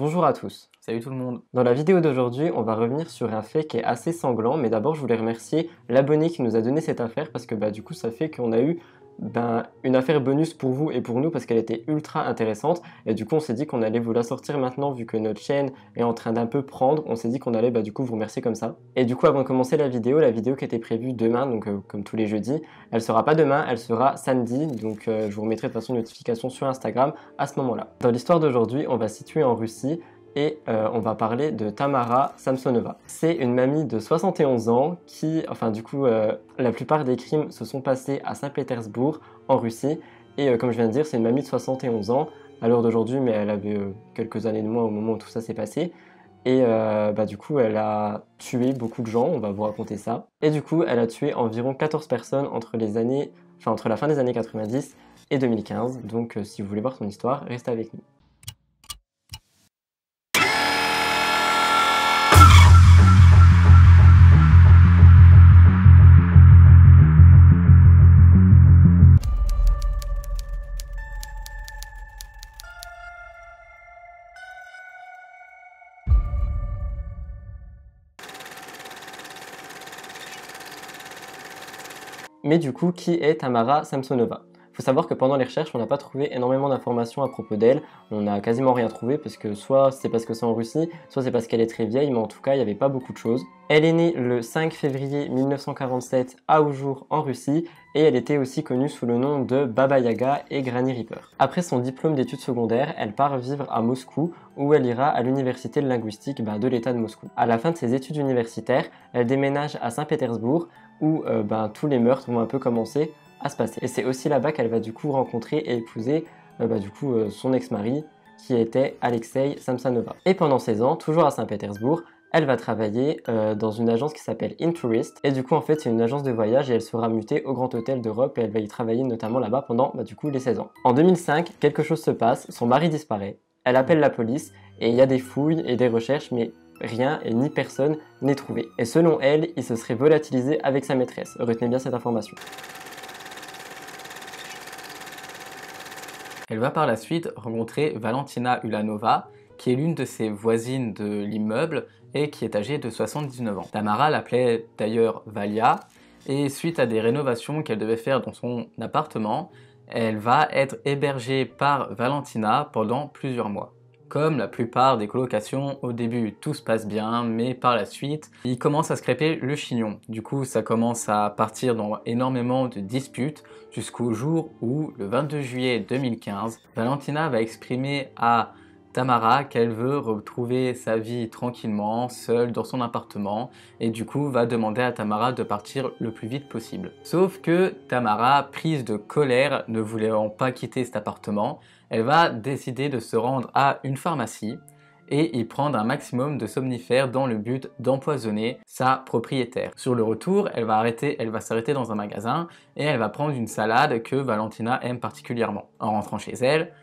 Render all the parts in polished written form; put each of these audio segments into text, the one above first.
Bonjour à tous. Salut tout le monde. Dans la vidéo d'aujourd'hui, on va revenir sur un fait qui est assez sanglant, mais d'abord je voulais remercier l'abonné qui nous a donné cette affaire parce que du coup ça fait qu'on a eu une affaire bonus pour vous et pour nous parce qu'elle était ultra intéressante et du coup on s'est dit qu'on allait vous la sortir maintenant vu que notre chaîne est en train d'un peu prendre, on s'est dit qu'on allait du coup vous remercier comme ça. Et du coup avant de commencer la vidéo qui était prévue demain, donc comme tous les jeudis, elle sera pas demain, elle sera samedi, donc je vous remettrai de toute façon une notification sur Instagram à ce moment-là. Dans l'histoire d'aujourd'hui, on va se situer en Russie et on va parler de Tamara Samsonova. C'est une mamie de 71 ans qui, la plupart des crimes se sont passés à Saint-Pétersbourg, en Russie. Et comme je viens de dire, c'est une mamie de 71 ans à l'heure d'aujourd'hui, mais elle avait quelques années de moins au moment où tout ça s'est passé. Et du coup, elle a tué beaucoup de gens, on va vous raconter ça. Et du coup, elle a tué environ 14 personnes entre la fin des années 90 et 2015. Donc si vous voulez voir son histoire, restez avec nous. Mais du coup, qui est Tamara Samsonova? Il faut savoir que pendant les recherches, on n'a pas trouvé énormément d'informations à propos d'elle. On n'a quasiment rien trouvé parce que soit c'est parce que c'est en Russie, soit c'est parce qu'elle est très vieille, mais en tout cas, il n'y avait pas beaucoup de choses. Elle est née le 5 février 1947 à Ujur en Russie et elle était aussi connue sous le nom de Baba Yaga et Granny Reaper. Après son diplôme d'études secondaires, elle part vivre à Moscou où elle ira à l'université de linguistique de l'État de Moscou. À la fin de ses études universitaires, elle déménage à Saint-Pétersbourg où tous les meurtres vont un peu commencer à se passer. Et c'est aussi là-bas qu'elle va du coup rencontrer et épouser son ex-mari qui était Alexei Samsonova. Et pendant 16 ans, toujours à Saint-Pétersbourg, elle va travailler dans une agence qui s'appelle Intourist. Et du coup, en fait, c'est une agence de voyage et elle sera mutée au Grand Hôtel d'Europe et elle va y travailler notamment là-bas pendant les 16 ans. En 2005, quelque chose se passe, son mari disparaît, elle appelle la police et il y a des fouilles et des recherches, mais rien et ni personne n'est trouvé. Et selon elle, il se serait volatilisé avec sa maîtresse. Retenez bien cette information. Elle va par la suite rencontrer Valentina Ulanova, qui est l'une de ses voisines de l'immeuble et qui est âgée de 79 ans. Tamara l'appelait d'ailleurs Valia, et suite à des rénovations qu'elle devait faire dans son appartement, elle va être hébergée par Valentina pendant plusieurs mois. Comme la plupart des colocations, au début tout se passe bien, mais par la suite, il commence à se crêper le chignon. Du coup, ça commence à partir dans énormément de disputes, jusqu'au jour où, le 22 juillet 2015, Valentina va exprimer à Tamara qu'elle veut retrouver sa vie tranquillement, seule dans son appartement, et du coup va demander à Tamara de partir le plus vite possible. Sauf que Tamara, prise de colère, ne voulant pas quitter cet appartement, elle va décider de se rendre à une pharmacie et y prendre un maximum de somnifères dans le but d'empoisonner sa propriétaire. Sur le retour, elle va s'arrêter dans un magasin et elle va prendre une salade que Valentina aime particulièrement. En rentrant chez elle,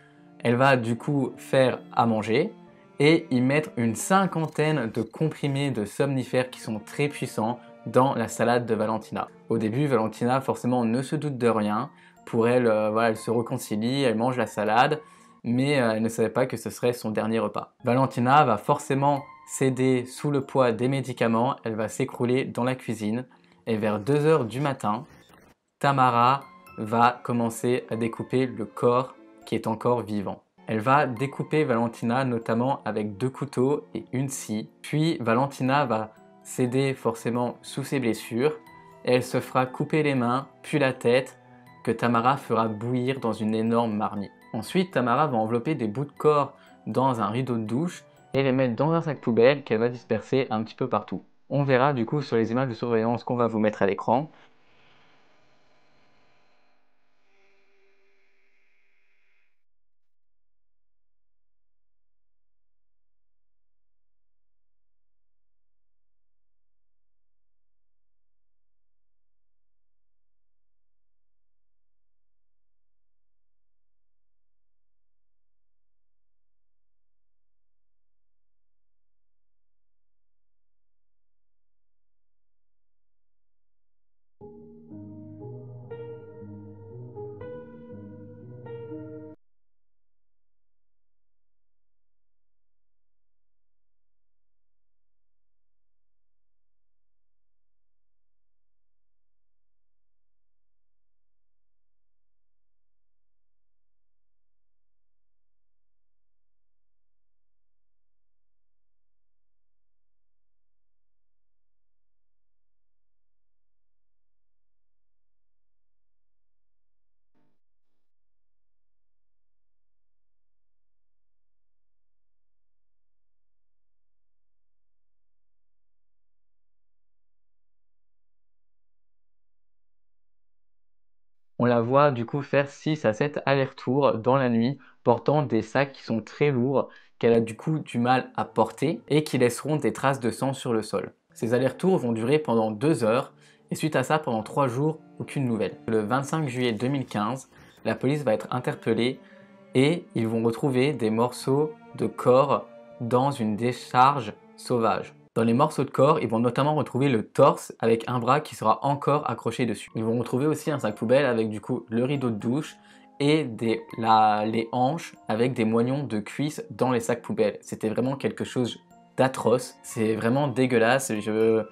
elle va du coup faire à manger et y mettre une cinquantaine de comprimés de somnifères qui sont très puissants dans la salade de Valentina. Au début, Valentina forcément ne se doute de rien. Pour elle, elle se réconcilie, elle mange la salade, mais elle ne savait pas que ce serait son dernier repas. Valentina va forcément céder sous le poids des médicaments, elle va s'écrouler dans la cuisine et vers 2 heures du matin, Tamara va commencer à découper le corps qui est encore vivant. Elle va découper Valentina notamment avec 2 couteaux et une scie, puis Valentina va céder forcément sous ses blessures et elle se fera couper les mains puis la tête que Tamara fera bouillir dans une énorme marmite. Ensuite, Tamara va envelopper des bouts de corps dans un rideau de douche et les mettre dans un sac poubelle qu'elle va disperser un petit peu partout. On verra du coup sur les images de surveillance qu'on va vous mettre à l'écran. On la voit du coup faire 6 à 7 allers-retours dans la nuit, portant des sacs qui sont très lourds, qu'elle a du coup du mal à porter et qui laisseront des traces de sang sur le sol. Ces allers-retours vont durer pendant 2 heures et suite à ça, pendant 3 jours, aucune nouvelle. Le 25 juillet 2015, la police va être interpellée et ils vont retrouver des morceaux de corps dans une décharge sauvage. Dans les morceaux de corps, ils vont notamment retrouver le torse avec un bras qui sera encore accroché dessus. Ils vont retrouver aussi un sac poubelle avec du coup le rideau de douche et les hanches avec des moignons de cuisse dans les sacs poubelles. C'était vraiment quelque chose d'atroce. C'est vraiment dégueulasse. Je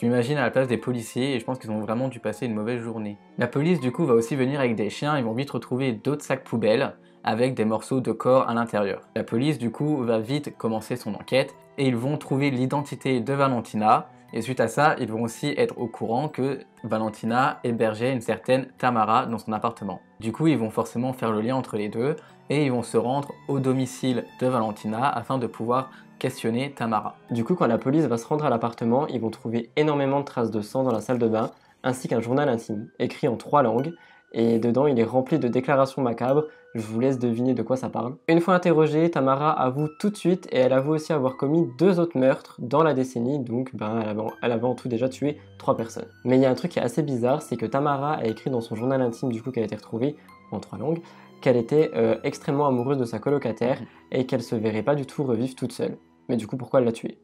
m'imagine à la place des policiers et je pense qu'ils ont vraiment dû passer une mauvaise journée. La police du coup va aussi venir avec des chiens. Ils vont vite retrouver d'autres sacs poubelles avec des morceaux de corps à l'intérieur. La police du coup va vite commencer son enquête et ils vont trouver l'identité de Valentina et suite à ça ils vont aussi être au courant que Valentina hébergeait une certaine Tamara dans son appartement. Du coup ils vont forcément faire le lien entre les deux et ils vont se rendre au domicile de Valentina afin de pouvoir questionner Tamara. Du coup, quand la police va se rendre à l'appartement, ils vont trouver énormément de traces de sang dans la salle de bain, ainsi qu'un journal intime, écrit en 3 langues, et dedans il est rempli de déclarations macabres. Je vous laisse deviner de quoi ça parle. Une fois interrogée, Tamara avoue tout de suite et elle avoue aussi avoir commis 2 autres meurtres dans la décennie, donc elle avait en tout déjà tué 3 personnes. Mais il y a un truc qui est assez bizarre, c'est que Tamara a écrit dans son journal intime du coup qui a été retrouvé en 3 langues, qu'elle était extrêmement amoureuse de sa colocataire et qu'elle se verrait pas du tout revivre toute seule. Mais du coup, pourquoi elle l'a tué?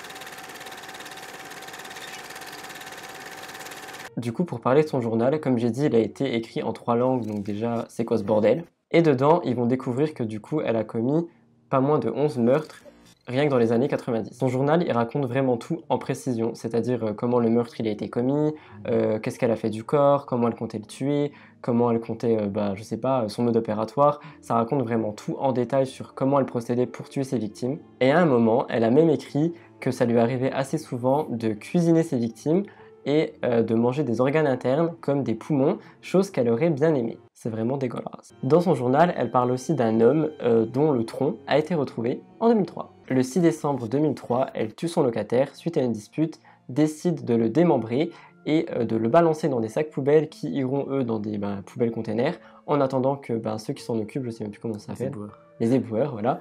Du coup, pour parler de son journal, comme j'ai dit, il a été écrit en 3 langues, donc déjà, c'est quoi ce bordel? Et dedans, ils vont découvrir que du coup, elle a commis pas moins de 11 meurtres, rien que dans les années 90. Son journal, il raconte vraiment tout en précision, c'est-à-dire comment le meurtre il a été commis, qu'est-ce qu'elle a fait du corps, comment elle comptait le tuer, comment elle comptait, je sais pas, son mode opératoire. Ça raconte vraiment tout en détail sur comment elle procédait pour tuer ses victimes. Et à un moment, elle a même écrit que ça lui arrivait assez souvent de cuisiner ses victimes et de manger des organes internes comme des poumons, chose qu'elle aurait bien aimé. C'est vraiment dégueulasse. Dans son journal, elle parle aussi d'un homme dont le tronc a été retrouvé en 2003. Le 6 décembre 2003, elle tue son locataire suite à une dispute, décide de le démembrer et de le balancer dans des sacs poubelles qui iront eux dans des poubelles containers en attendant que ceux qui s'en occupent, je sais même plus comment ça s'appelle, les éboueurs, voilà,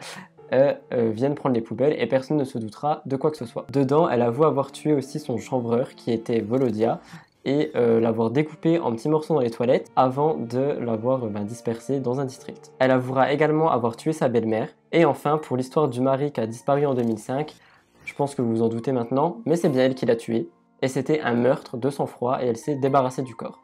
viennent prendre les poubelles et personne ne se doutera de quoi que ce soit. Dedans, elle avoue avoir tué aussi son chanvreur qui était Volodia et l'avoir découpé en petits morceaux dans les toilettes avant de l'avoir dispersé dans un district. Elle avouera également avoir tué sa belle-mère. Et enfin, pour l'histoire du mari qui a disparu en 2005, je pense que vous vous en doutez maintenant, mais c'est bien elle qui l'a tué. Et c'était un meurtre de sang-froid et elle s'est débarrassée du corps.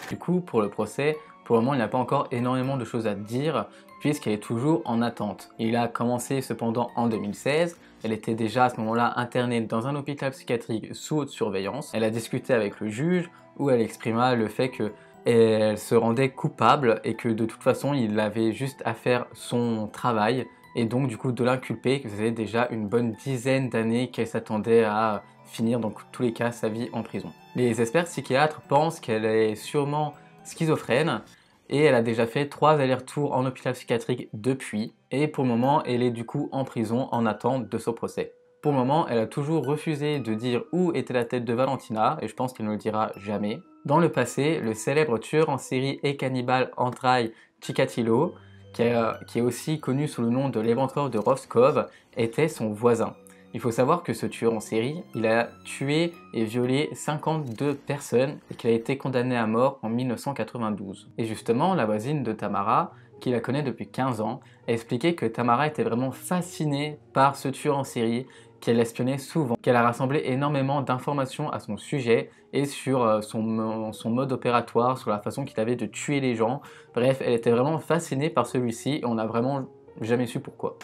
Du coup, pour le procès, pour le moment, il n'y a pas encore énormément de choses à dire, puisqu'elle est toujours en attente. Il a commencé cependant en 2016, elle était déjà à ce moment-là internée dans un hôpital psychiatrique sous haute surveillance. Elle a discuté avec le juge, où elle exprima le fait qu'elle se rendait coupable et que de toute façon, il avait juste à faire son travail, et donc du coup de l'inculper, que ça faisait déjà une bonne dizaine d'années qu'elle s'attendait à finir dans tous les cas sa vie en prison. Les experts psychiatres pensent qu'elle est sûrement schizophrène et elle a déjà fait 3 allers-retours en hôpital psychiatrique depuis et pour le moment elle est du coup en prison en attente de son procès. Pour le moment elle a toujours refusé de dire où était la tête de Valentina et je pense qu'elle ne le dira jamais. Dans le passé, le célèbre tueur en série et cannibale Andrei Chikatilo, qui est aussi connu sous le nom de l'éventreur de Roscoe, était son voisin. Il faut savoir que ce tueur en série, il a tué et violé 52 personnes et qu'il a été condamné à mort en 1992. Et justement, la voisine de Tamara, qui la connaît depuis 15 ans, a expliqué que Tamara était vraiment fascinée par ce tueur en série, qu'elle l'espionnait souvent, qu'elle a rassemblé énormément d'informations à son sujet et sur son mode opératoire, sur la façon qu'il avait de tuer les gens. Bref, elle était vraiment fascinée par celui-ci et on n'a vraiment jamais su pourquoi.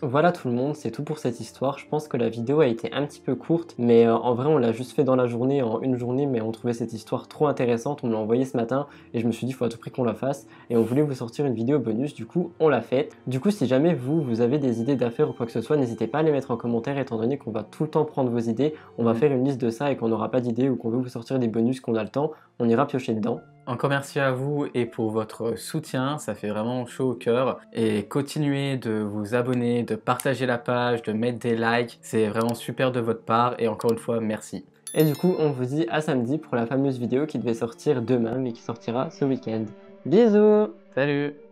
Voilà tout le monde, c'est tout pour cette histoire. Je pense que la vidéo a été un petit peu courte, mais en vrai on l'a juste fait dans la journée, en une journée, mais on trouvait cette histoire trop intéressante, on me l'a envoyé ce matin et je me suis dit il faut à tout prix qu'on la fasse et on voulait vous sortir une vidéo bonus, du coup on l'a faite. Du coup si jamais vous avez des idées d'affaires ou quoi que ce soit, n'hésitez pas à les mettre en commentaire étant donné qu'on va tout le temps prendre vos idées, on va faire une liste de ça et qu'on n'aura pas d'idées ou qu'on veut vous sortir des bonus qu'on a le temps, on ira piocher dedans. Encore merci à vous et pour votre soutien, ça fait vraiment chaud au cœur. Et continuez de vous abonner, de partager la page, de mettre des likes, c'est vraiment super de votre part et encore une fois, merci. Et du coup, on vous dit à samedi pour la fameuse vidéo qui devait sortir demain mais qui sortira ce week-end. Bisous! Salut!